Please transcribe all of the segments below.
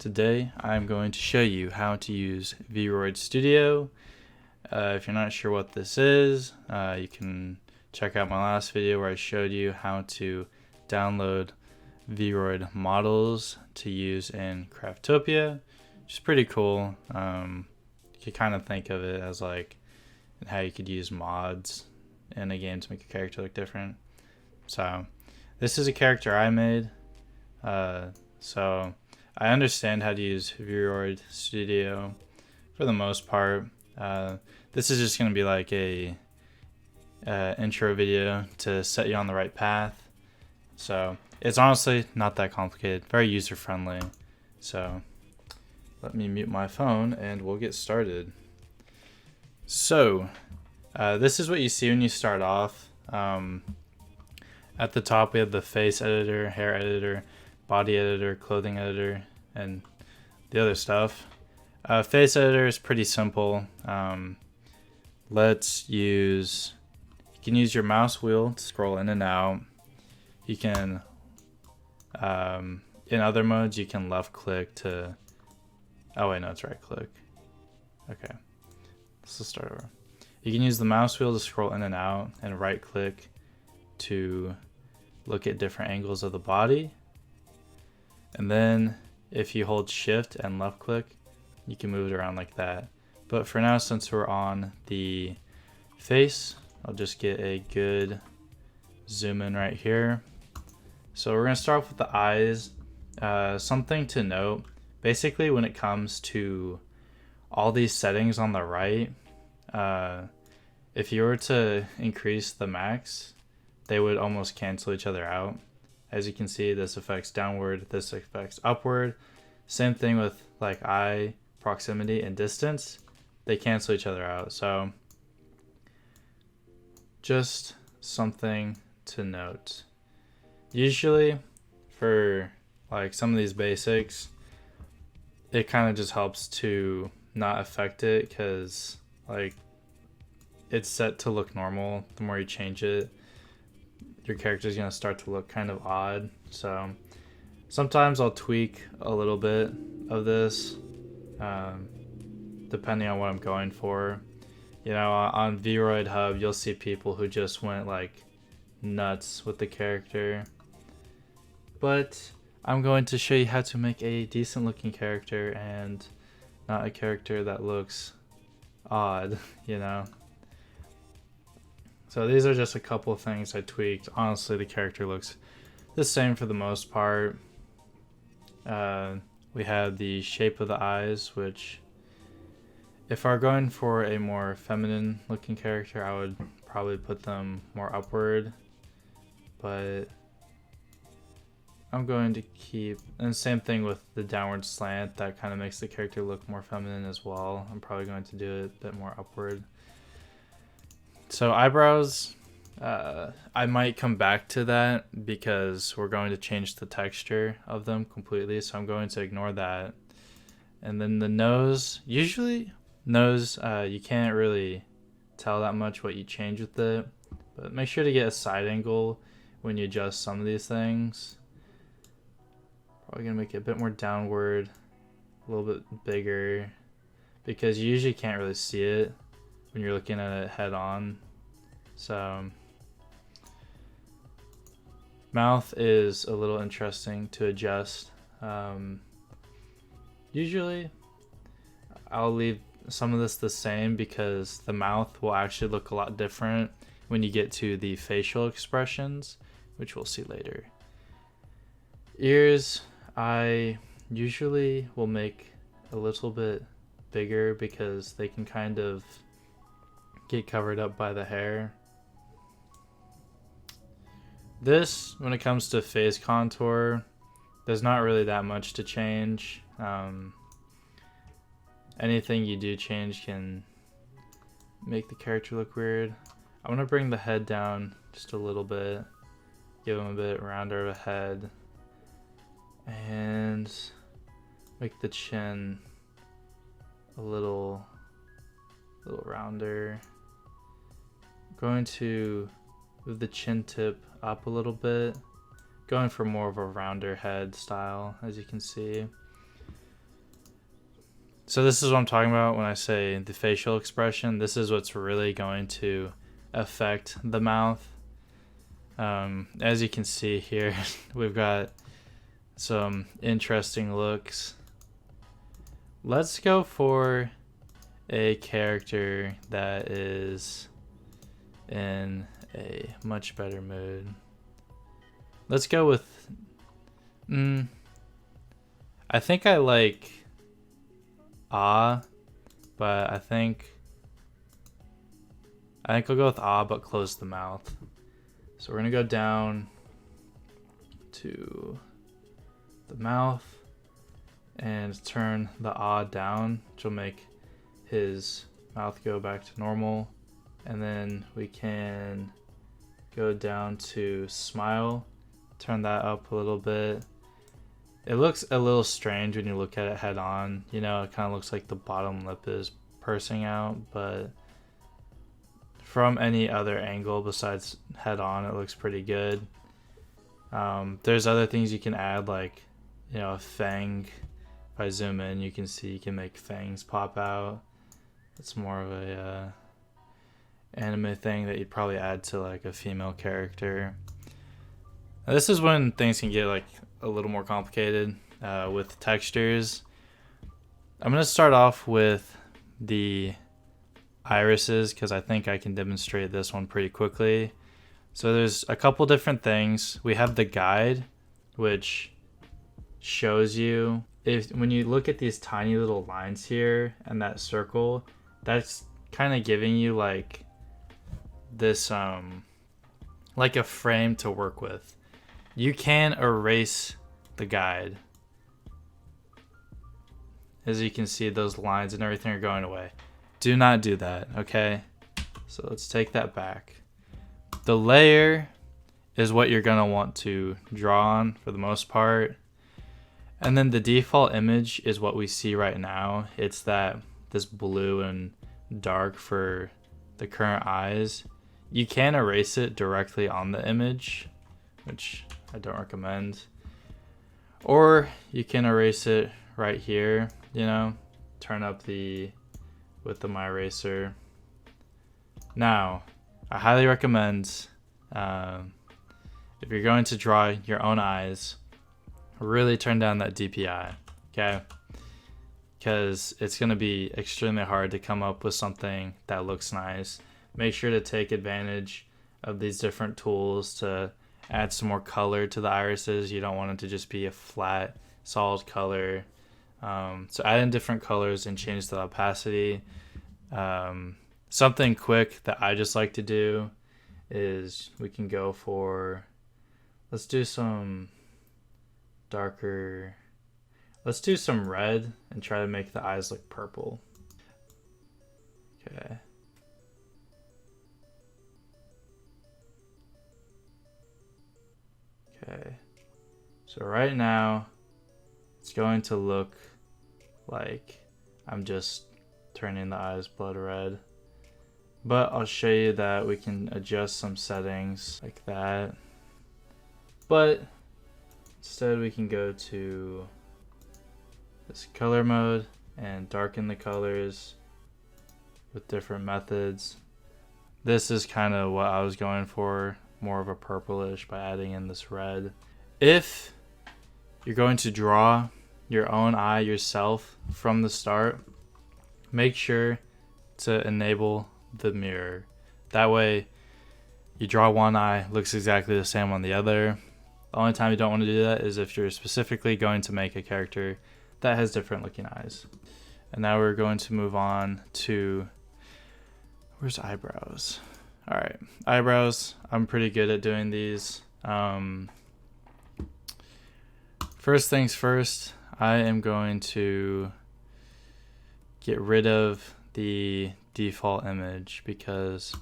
Today I'm going to show you how to use VRoid Studio. If you're not sure what this is, you can check out my last video where I showed you how to download VRoid models to use in Craftopia, which is pretty cool. You could kind of think of it as like how you could use mods in a game to make a character look different. So this is a character I made. So I understand how to use VRoid Studio for the most part. This is just going to be like a intro video to set you on the right path. So it's honestly not that complicated, very user friendly. So let me mute my phone and we'll get started. So this is what you see when you start off. At the top we have the face editor, hair editor, body editor, clothing editor, and the other stuff. Face editor is pretty simple. You can use your mouse wheel to scroll in and out. You can, in other modes, you can left click to, oh wait, no, it's right click. Okay, let's start over. You can use the mouse wheel to scroll in and out, and right click to look at different angles of the body. And then if you hold shift and left click, you can move it around like that. But for now, since we're on the face, I'll just get a good zoom in right here. So we're gonna start off with the eyes. Something to note, basically when it comes to all these settings on the right, if you were to increase the max, they would almost cancel each other out. As you can see, this affects downward, this affects upward. Same thing with like eye proximity and distance. They cancel each other out. So just something to note. Usually for like some of these basics, it kind of just helps to not affect it because like it's set to look normal. The more you change it, your character is going to start to look kind of odd. So sometimes I'll tweak a little bit of this depending on what I'm going for. You know, on VRoid Hub, you'll see people who just went like nuts with the character. But I'm going to show you how to make a decent looking character and not a character that looks odd, you know. So these are just a couple of things I tweaked. Honestly, the character looks the same for the most part. We have the shape of the eyes, which if I were going for a more feminine looking character, I would probably put them more upward. But I'm going to keep, and same thing with the downward slant, that kind of makes the character look more feminine as well. I'm probably going to do it a bit more upward. So eyebrows, I might come back to that because we're going to change the texture of them completely, so I'm going to ignore that. And then the nose, usually nose, you can't really tell that much what you change with it, but make sure to get a side angle when you adjust some of these things. Probably gonna make it a bit more downward, a little bit bigger, because you usually can't really see it when you're looking at it head on. So mouth is a little interesting to adjust. Usually I'll leave some of this the same because the mouth will actually look a lot different when you get to the facial expressions, which we'll see later. Ears, I usually will make a little bit bigger because they can kind of get covered up by the hair. This, when it comes to face contour, there's not really that much to change. Anything you do change can make the character look weird. I want to bring the head down just a little bit, give him a bit rounder of a head, and make the chin a little rounder. I'm going to move the chin tip up a little bit, going for more of a rounder head style, as you can see. So this is what I'm talking about when I say the facial expression. This is what's really going to affect the mouth. As you can see here, we've got some interesting looks. Let's go for a character that is in a much better mood. Let's go with I think I like but I think I'll go with but close the mouth. So we're gonna go down to the mouth and turn the down, which will make his mouth go back to normal. And then we can go down to smile, turn that up a little bit. It looks a little strange when you look at it head on. You know, it kind of looks like the bottom lip is pursing out, but from any other angle besides head on, it looks pretty good. There's other things you can add, like, you know, a fang. If I zoom in, you can see you can make fangs pop out. It's more of a anime thing that you'd probably add to like a female character. Now, this is when things can get like a little more complicated with textures. I'm gonna start off with the irises because I think I can demonstrate this one pretty quickly. So there's a couple different things. We have the guide, which shows you when you look at these tiny little lines here and that circle, that's kind of giving you like this like a frame to work with. You can erase the guide. As you can see, those lines and everything are going away. Do not do that, okay? So let's take that back. The layer is what you're gonna want to draw on for the most part. And then the default image is what we see right now. It's this blue and dark for the current eyes. You can erase it directly on the image, which I don't recommend. Or you can erase it right here, you know, turn up with my eraser. Now, I highly recommend if you're going to draw your own eyes, really turn down that DPI, okay? Because it's going to be extremely hard to come up with something that looks nice. Make sure to take advantage of these different tools to add some more color to the irises. You don't want it to just be a flat, solid color. So add in different colors and change the opacity. Something quick that I just like to do is we can go for, let's do some darker, let's do some red and try to make the eyes look purple. Okay. Okay. So right now it's going to look like I'm just turning the eyes blood red. But I'll show you that we can adjust some settings like that. But instead we can go to this color mode and darken the colors with different methods. This is kind of what I was going for, more of a purplish by adding in this red. If you're going to draw your own eye yourself from the start, make sure to enable the mirror. That way you draw one eye, looks exactly the same on the other. The only time you don't want to do that is if you're specifically going to make a character that has different looking eyes. And now we're going to move on to, where's eyebrows? All right, eyebrows. I'm pretty good at doing these. First things first, I am going to get rid of the default image because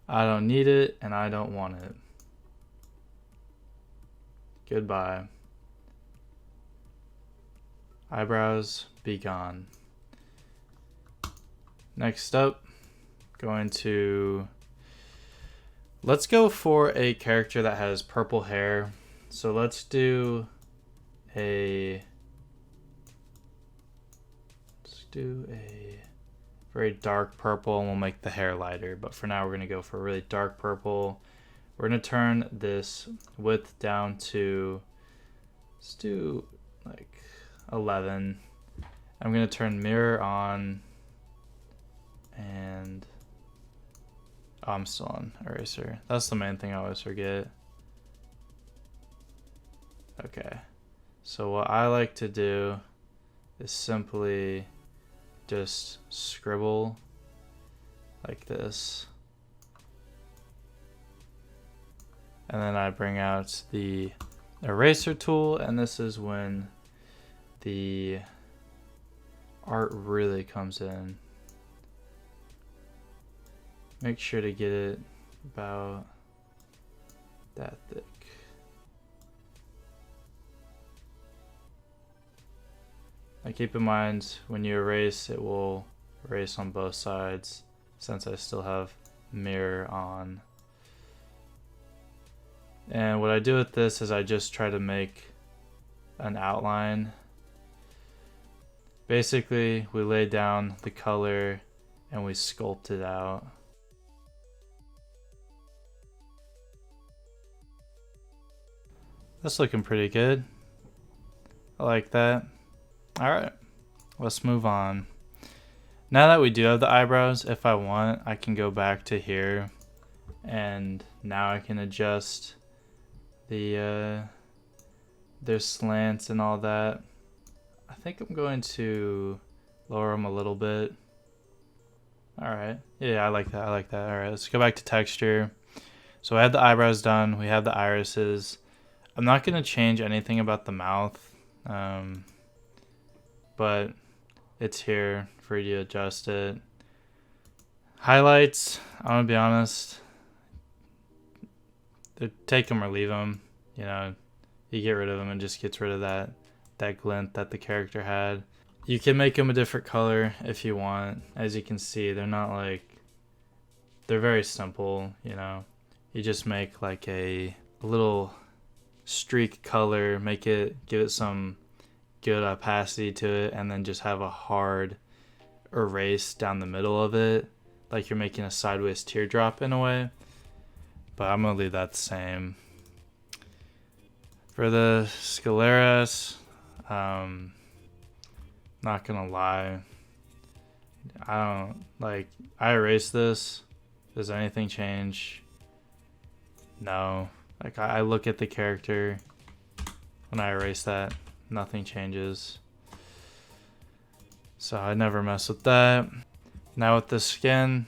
I don't need it and I don't want it. Goodbye. Eyebrows, be gone. Next up, let's go for a character that has purple hair. So let's do do a very dark purple and we'll make the hair lighter. But for now, we're going to go for a really dark purple. We're going to turn this width down to, let's do like 11. I'm going to turn mirror on and oh, I'm still on eraser. That's the main thing I always forget. Okay, so what I like to do is simply just scribble like this. And then I bring out the eraser tool, and this is when the art really comes in. Make sure to get it about that thick. Now keep in mind, when you erase, it will erase on both sides, since I still have mirror on. And what I do with this is I just try to make an outline. Basically, we lay down the color and we sculpt it out. That's looking pretty good. I like that. Alright, let's move on. Now that we do have the eyebrows, if I want, I can go back to here and now I can adjust their slants and all that. I think I'm going to lower them a little bit. Alright, yeah, I like that, Alright, let's go back to texture. So I have the eyebrows done, we have the irises. I'm not going to change anything about the mouth, but it's here for you to adjust it. Highlights, I'm going to be honest, take them or leave them. You know, you get rid of them and just gets rid of that glint that the character had. You can make them a different color if you want. As you can see, they're not like, they're very simple, you know. You just make like a little streak color, give it some good opacity to it, and then just have a hard erase down the middle of it, like you're making a sideways teardrop in a way. But I'm gonna leave that the same. For the scaleras, not gonna lie, I erased this. Does anything change? No. Like, I look at the character when I erase that, nothing changes. So I never mess with that. Now with the skin,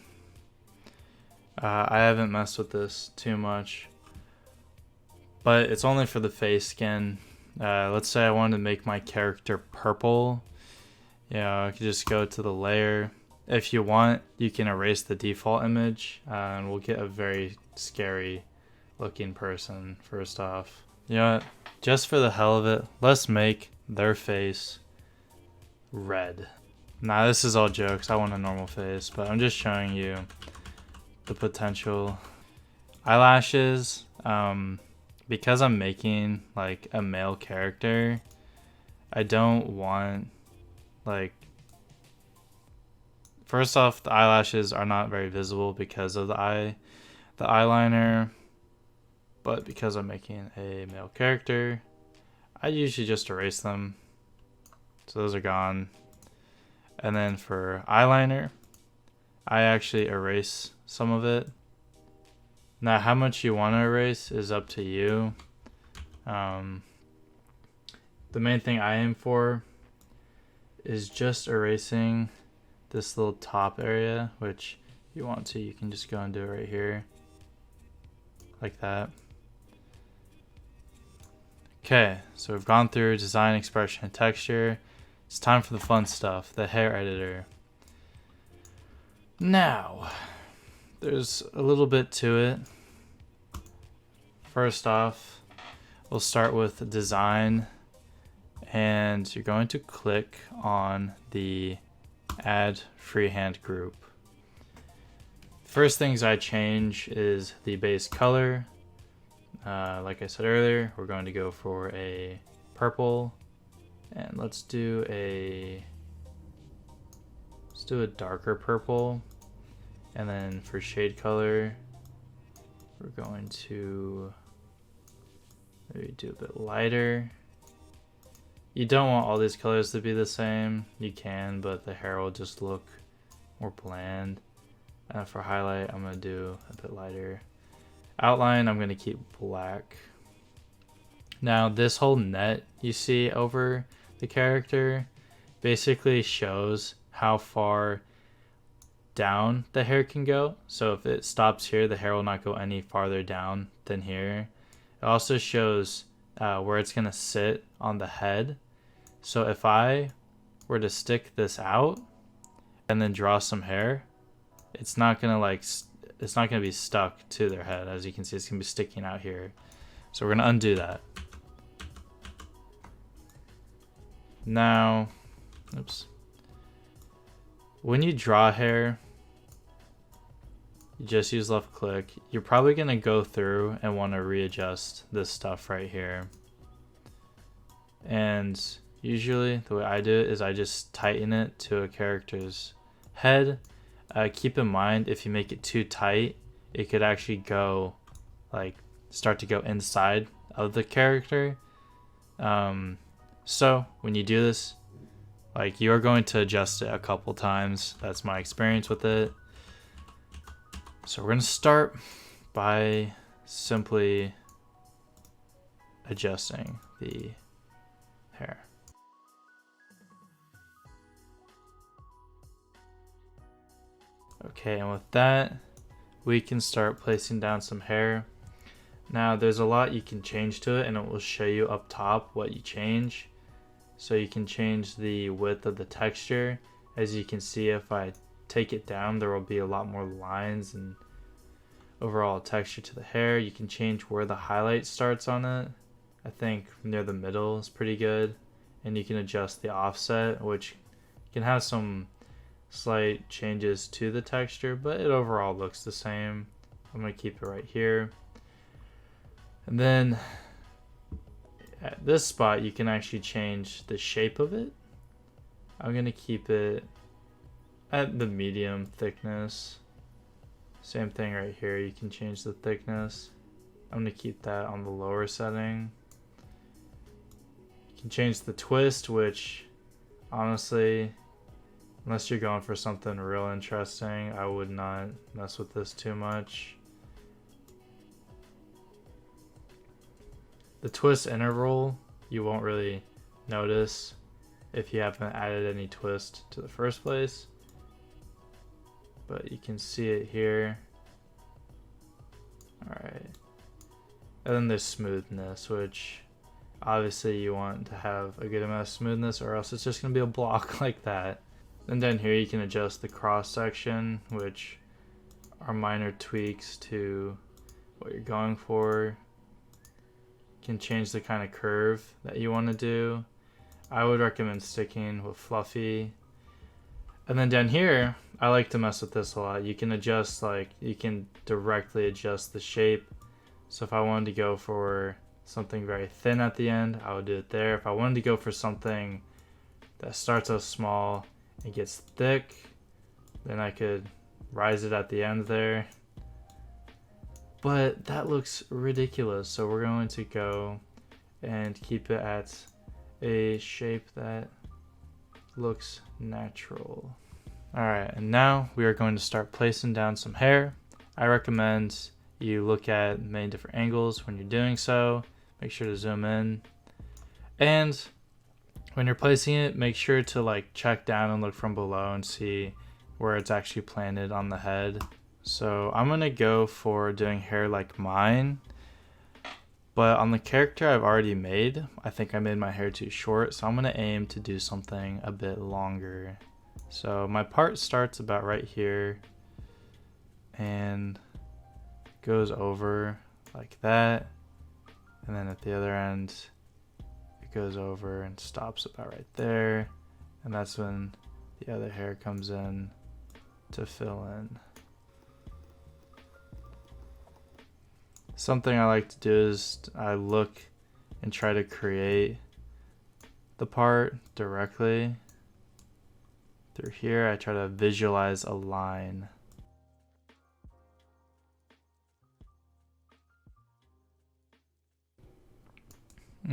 I haven't messed with this too much, but it's only for the face skin. Let's say I wanted to make my character purple. You know, I could just go to the layer. If you want, you can erase the default image, and we'll get a very scary looking person first off. You know what? Just for the hell of it, let's make their face red. Nah, this is all jokes. I want a normal face, but I'm just showing you the potential. Eyelashes, because I'm making like a male character, I don't want, like, first off, the eyelashes are not very visible because of the eyeliner. But because I'm making a male character, I usually just erase them. So those are gone. And then for eyeliner, I actually erase some of it. Now, how much you want to erase is up to you. The main thing I aim for is just erasing this little top area, which if you want to, you can just go and do it right here. Like that. Okay, so we've gone through design, expression, and texture. It's time for the fun stuff, the hair editor. Now, there's a little bit to it. First off, we'll start with design, and you're going to click on the add freehand group. First things I change is the base color. Like I said earlier, we're going to go for a purple, and let's do a do a darker purple. And then for shade color, we're going to maybe do a bit lighter. You don't want all these colors to be the same. You can, but the hair will just look more bland. And for highlight, I'm gonna do a bit lighter. Outline, I'm gonna keep black. Now this whole net you see over the character basically shows how far down the hair can go. So if it stops here, the hair will not go any farther down than here. It also shows where it's gonna sit on the head. So if I were to stick this out and then draw some hair, it's not gonna be stuck to their head. As you can see, it's gonna be sticking out here. So we're gonna undo that. Now, oops. When you draw hair, you just use left click. You're probably gonna go through and want to readjust this stuff right here. And usually the way I do it is I just tighten it to a character's head. Keep in mind, if you make it too tight, it could actually go start to go inside of the character. So when you do this, you're going to adjust it a couple times. That's my experience with it. So we're going to start by simply adjusting the hair. Okay, and with that, we can start placing down some hair. Now there's a lot you can change to it, and it will show you up top what you change. So you can change the width of the texture. As you can see, if I take it down, there will be a lot more lines and overall texture to the hair. You can change where the highlight starts on it. I think near the middle is pretty good. And you can adjust the offset, which can have some slight changes to the texture, but it overall looks the same. I'm going to keep it right here. And then at this spot, you can actually change the shape of it. I'm going to keep it at the medium thickness. Same thing right here. You can change the thickness. I'm going to keep that on the lower setting. You can change the twist, which honestly, unless you're going for something real interesting, I would not mess with this too much. The twist interval, you won't really notice if you haven't added any twist to the first place. But you can see it here. Alright. And then there's smoothness, which obviously you want to have a good amount of smoothness, or else it's just going to be a block like that. And then here you can adjust the cross section, which are minor tweaks to what you're going for. You can change the kind of curve that you want to do. I would recommend sticking with fluffy. And then down here, I like to mess with this a lot. You can adjust, you can directly adjust the shape. So if I wanted to go for something very thin at the end, I would do it there. If I wanted to go for something that starts out small and gets thick, then I could rise it at the end there. But that looks ridiculous, so we're going to go and keep it at a shape that looks natural. Alright, and now we are going to start placing down some hair. I recommend you look at many different angles when you're doing so. Make sure to zoom in. And when you're placing it, make sure to check down and look from below and see where it's actually planted on the head. So I'm going to go for doing hair like mine. But on the character I've already made, I think I made my hair too short. So I'm going to aim to do something a bit longer. So my part starts about right here and goes over like that. And then at the other end, it goes over and stops about right there. And that's when the other hair comes in to fill in. Something I like to do is I look and try to create the part directly through here, I try to visualize a line.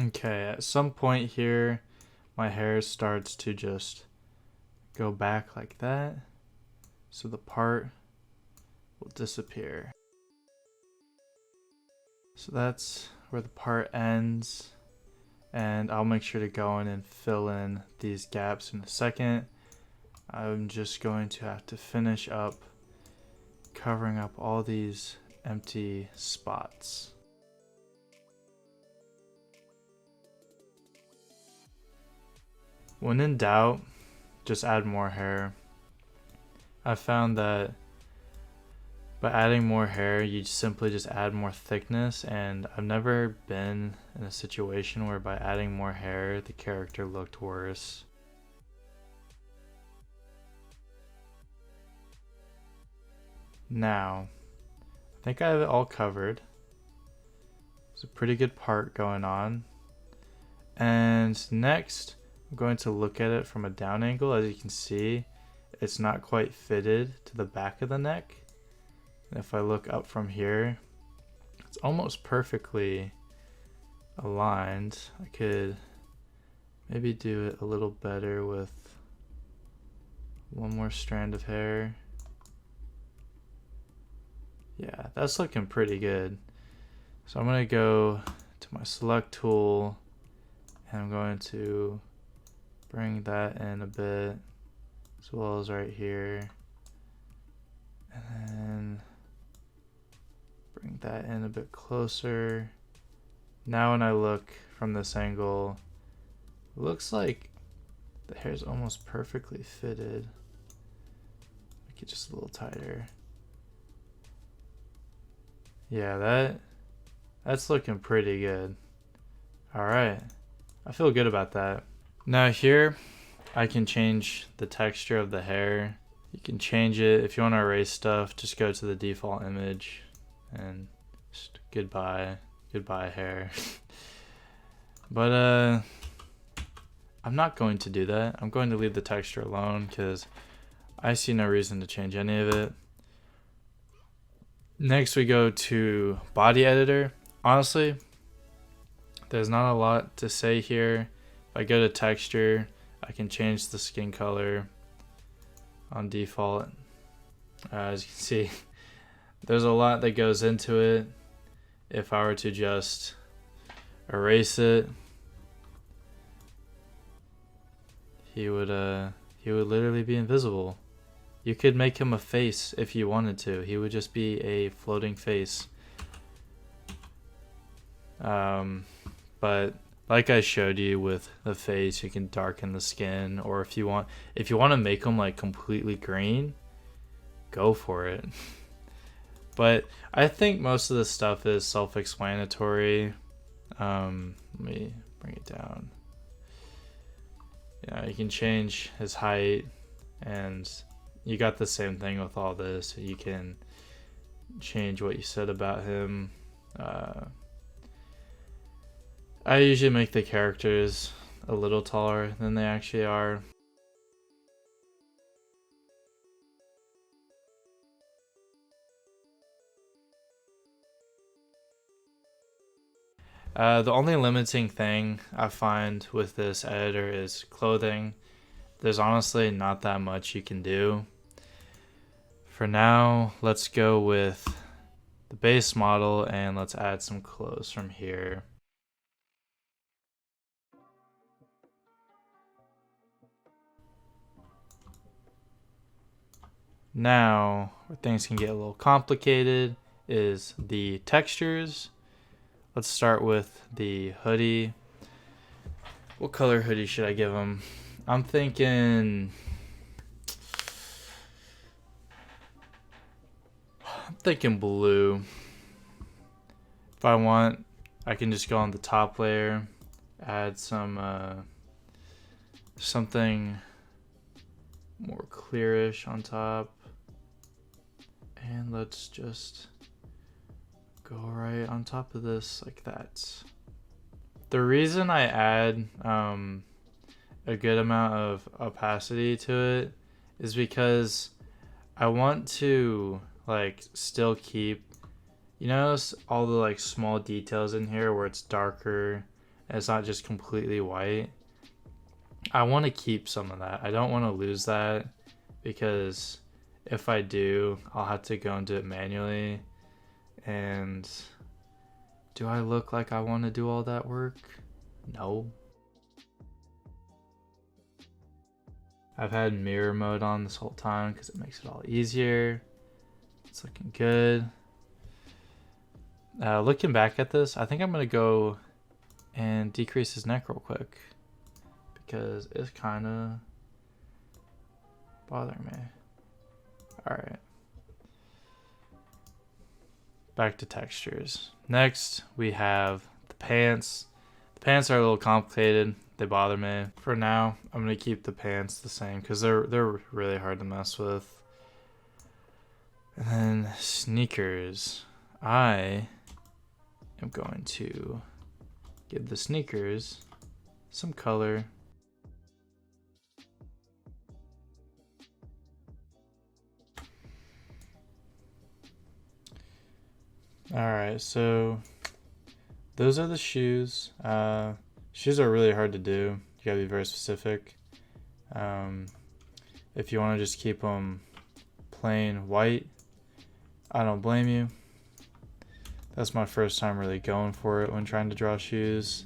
Okay, at some point here, my hair starts to just go back like that, so the part will disappear. So that's where the part ends, and I'll make sure to go in and fill in these gaps in a second. I'm just going to have to finish up covering up all these empty spots. When in doubt, just add more hair. I found that by adding more hair, you simply just add more thickness, and I've never been in a situation where by adding more hair, the character looked worse. Now, I think I have it all covered. There's a pretty good part going on. And next, I'm going to look at it from a down angle. As you can see, it's not quite fitted to the back of the neck. And if I look up from here, it's almost perfectly aligned. I could maybe do it a little better with one more strand of hair. Yeah, that's looking pretty good. So I'm going to go to my select tool, and I'm going to bring that in a bit, as well as right here, and then bring that in a bit closer. Now when I look from this angle, it looks like the hair is almost perfectly fitted. Make it just a little tighter. Yeah, that's looking pretty good. All right, I feel good about that. Now here, I can change the texture of the hair. You can change it. If you want to erase stuff, just go to the default image and just goodbye hair. But I'm not going to do that. I'm going to leave the texture alone because I see no reason to change any of it. Next we go to body editor. Honestly, there's not a lot to say here. If I go to texture, I can change the skin color on default. As you can see, there's a lot that goes into it. If I were to just erase it, he would literally be invisible. You could make him a face if you wanted to. He would just be a floating face. But like I showed you with the face, you can darken the skin, or if you want to make him like completely green, go for it. But I think most of this stuff is self-explanatory. Let me bring it down. Yeah, you can change his height, and you got the same thing with all this. You can change what you said about him. I usually make the characters a little taller than they actually are. The only limiting thing I find with this editor is clothing. There's honestly not that much you can do. For now, let's go with the base model and let's add some clothes from here. Now, where things can get a little complicated is the textures. Let's start with the hoodie. What color hoodie should I give him? I'm thinking blue. If I want, I can just go on the top layer, add some something more clearish on top, and let's just go right on top of this like that. The reason I add a good amount of opacity to it is because I want to like still keep, you notice all the like small details in here where it's darker and it's not just completely white. I want to keep some of that. I don't want to lose that, because if I do, I'll have to go and do it manually. And do I look like I want to do all that work? No. I've had mirror mode on this whole time because it makes it all easier. It's looking good. Looking back at this, I think I'm going to go and decrease his neck real quick, because it's kind of bothering me. Alright. Back to textures. Next, we have the pants. The pants are a little complicated. They bother me. For now, I'm going to keep the pants the same because they're really hard to mess with. And then sneakers. I am going to give the sneakers some color. Alright, so those are the shoes. Shoes are really hard to do. You gotta be very specific. If you want to just keep them plain white, I don't blame you. That's my first time really going for it when trying to draw shoes.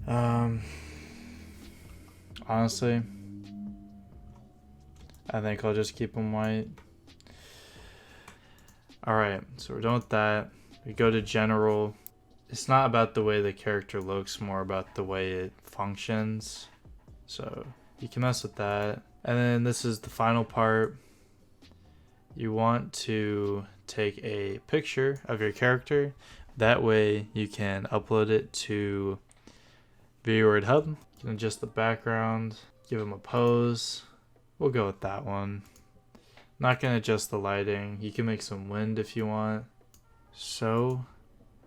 Honestly, I think I'll just keep them white. Alright, so we're done with that. We go to general. It's not about the way the character looks, more about the way it functions. So you can mess with that. And then this is the final part. You want to take a picture of your character. That way you can upload it to VRoid Hub. You can adjust the background, give him a pose. We'll go with that one. Not going to adjust the lighting. You can make some wind if you want. So,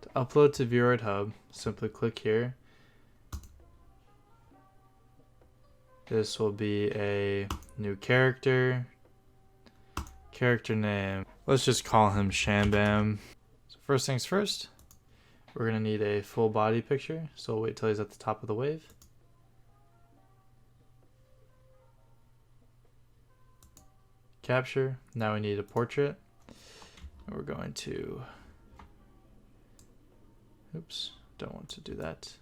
to upload to VRoid Hub, simply click here. This will be a new character. Character name. Let's just call him Shambam. So first things first, we're going to need a full body picture. So we'll wait till he's at the top of the wave. Capture. Now we need a portrait. And we're going to, oops, don't want to do that.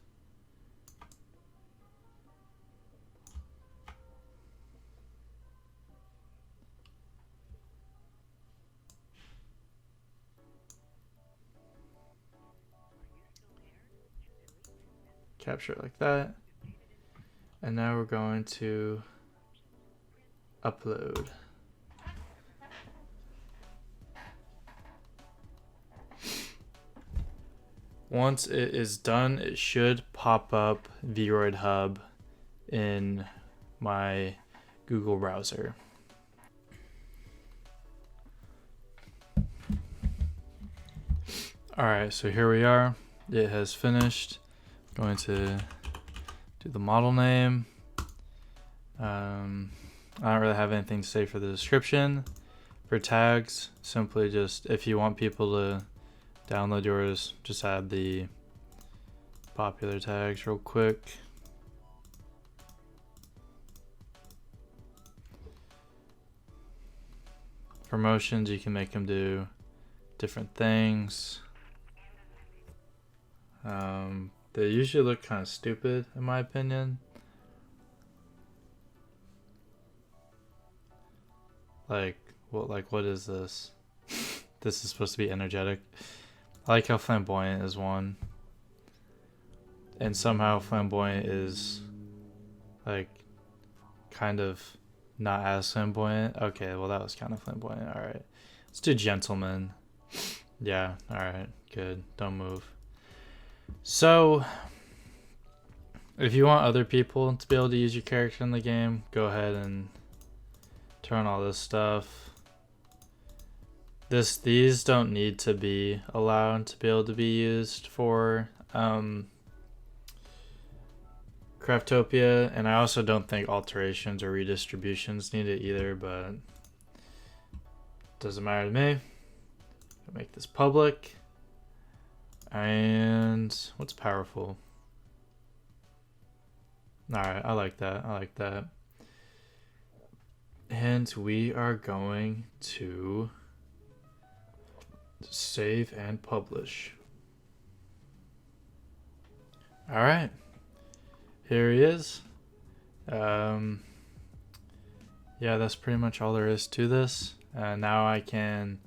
Capture it like that. And now we're going to upload. Once it is done, it should pop up VRoid Hub in my Google browser. Alright, so here we are. It has finished. Going to do the model name. I don't really have anything to say for the description. For tags, simply just, if you want people to download yours, just add the popular tags real quick. For motions, you can make them do different things. They usually look kind of stupid, in my opinion. Like what is this? This is supposed to be energetic. I like how flamboyant is one. And somehow flamboyant is like kind of not as flamboyant. Okay, well that was kind of flamboyant. Alright. Let's do gentleman. Yeah, alright, good. Don't move. So, if you want other people to be able to use your character in the game, go ahead and turn on all this stuff. These don't need to be allowed to be able to be used for Craftopia, and I also don't think alterations or redistributions need it either, but doesn't matter to me. I'll make this public. And what's powerful? Alright, I like that. I like that. And we are going to save and publish. Alright. Here he is. Yeah, that's pretty much all there is to this. Now I can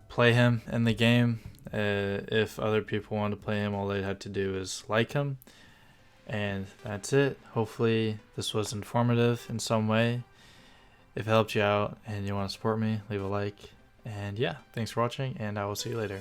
play him in the game. If other people want to play him, all they'd have to do is like him. And that's it. Hopefully this was informative in some way. If it helped you out and you want to support me, leave a like. And yeah, thanks for watching, and I will see you later.